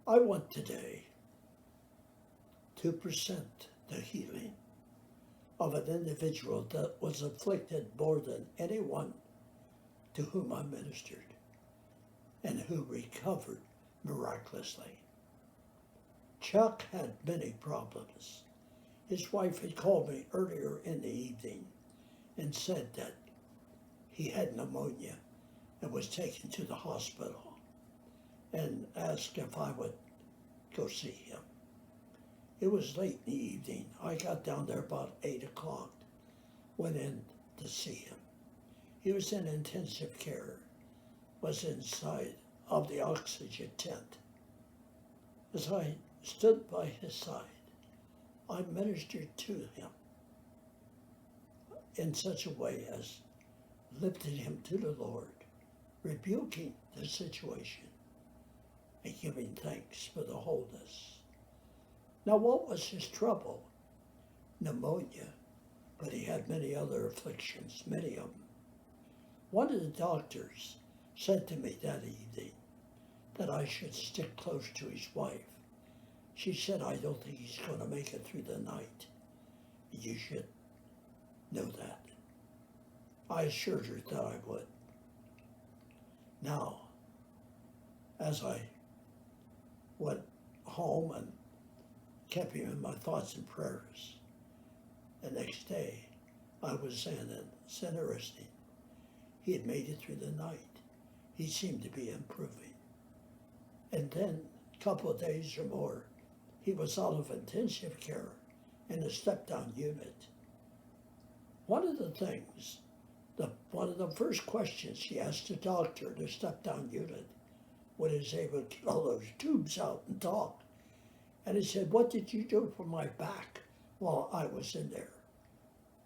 I want today to present the healing of an individual that was afflicted more than anyone to whom I ministered and who recovered miraculously. Chuck had many problems. His wife had called me earlier in the evening and said that he had pneumonia and was taken to the hospital and asked if I would go see him. It was late in the evening. I got down there about 8 o'clock, went in to see him. He was in intensive care, was inside of the oxygen tent. As I stood by his side, I ministered to him in such a way as lifted him to the Lord, rebuking the situation and giving thanks for the wholeness. Now, what was his trouble? Pneumonia, but he had many other afflictions, many of them. One of the doctors said to me that evening that I should stick close to his wife. She said, I don't think he's going to make it through the night. You should know that. I assured her that I would. Now, as I went home and kept him in my thoughts and prayers, the next day I was in, and it's interesting. He had made it through the night. He seemed to be improving. And then a couple of days or more, he was out of intensive care in a step-down unit. One of the things, one of the first questions he asked the doctor in the step-down unit when he was able to get all those tubes out and talk. And he said, what did you do for my back while I was in there?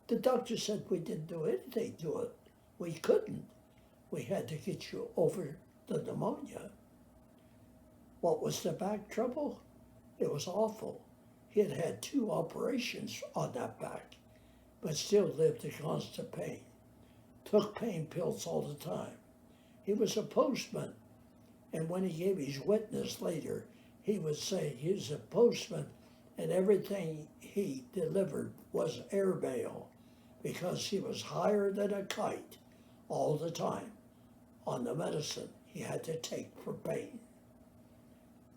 The doctor said, we didn't do anything to it. We couldn't. We had to get you over the pneumonia. What was the back trouble? It was awful. He had had 2 operations on that back, but still lived in constant pain. Took pain pills all the time. He was a postman, and when he gave his witness later, he would say he was a postman and everything he delivered was airmail because he was higher than a kite all the time on the medicine he had to take for pain.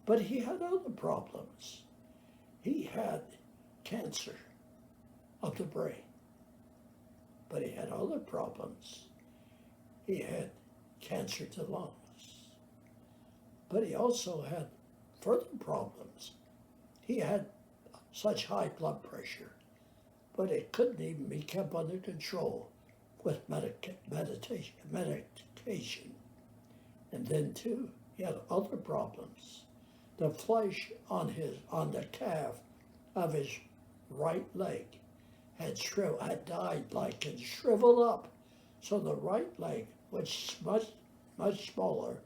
But he had other problems. He had cancer of the brain, but he had other problems. He had cancer to lungs, but he also had further problems. He had such high blood pressure, but it couldn't even be kept under control with medication. And then too, he had other problems. The flesh on the calf of his right leg had died like and shriveled up, so the right leg was much smaller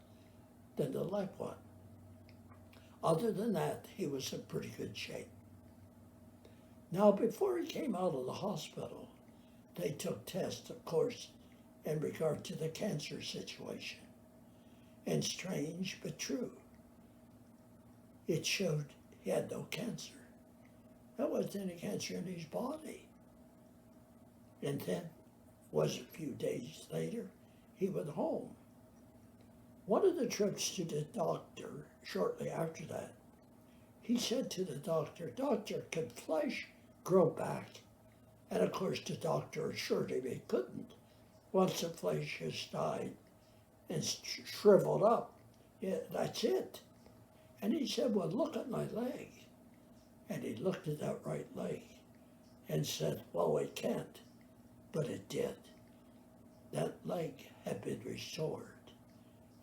than the left one. Other than that, he was in pretty good shape. Now, before he came out of the hospital, they took tests, of course, in regard to the cancer situation. And strange but true, it showed he had no cancer. There wasn't any cancer in his body. And then, was a few days later, he went home. One of the trips to the doctor shortly after that, he said to the doctor, "Doctor, can flesh grow back?" And of course the doctor assured him it couldn't. Once the flesh has died and shriveled up, yeah, that's it. And he said, well, look at my leg. And he looked at that right leg and said, well, it can't. But it did. That leg had been restored.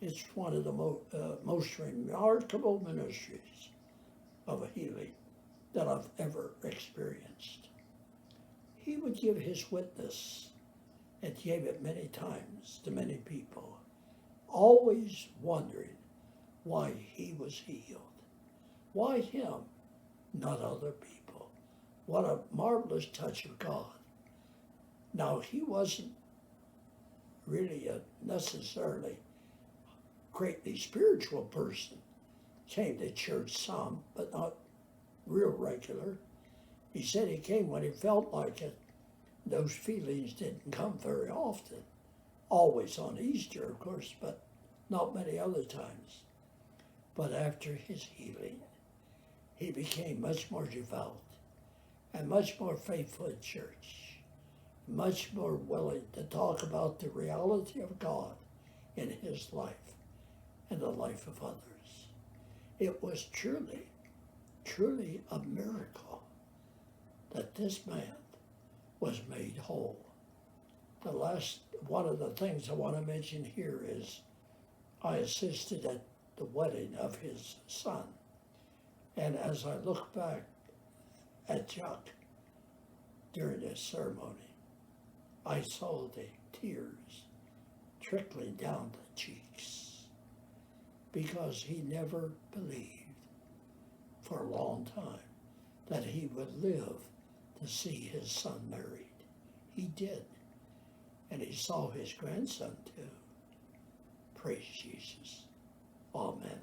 It's one of the most remarkable ministries of healing that I've ever experienced. He would give his witness, and gave it many times to many people, always wondering why he was healed. Why him, not other people? What a marvelous touch of God. Now, he wasn't really a necessarily greatly spiritual person, came to church some, but not real regular. He said he came when he felt like it. Those feelings didn't come very often. Always on Easter, of course, but not many other times. But after his healing, he became much more devout and much more faithful in church, much more willing to talk about the reality of God in his life and the life of others. It was truly, truly a miracle that this man was made whole. The last one of the things I want to mention here is I assisted at the wedding of his son. And as I look back at Chuck during this ceremony, I saw the tears trickling down the cheeks because he never believed for a long time that he would live to see his son married. He did. And he saw his grandson too. Praise Jesus. Amen.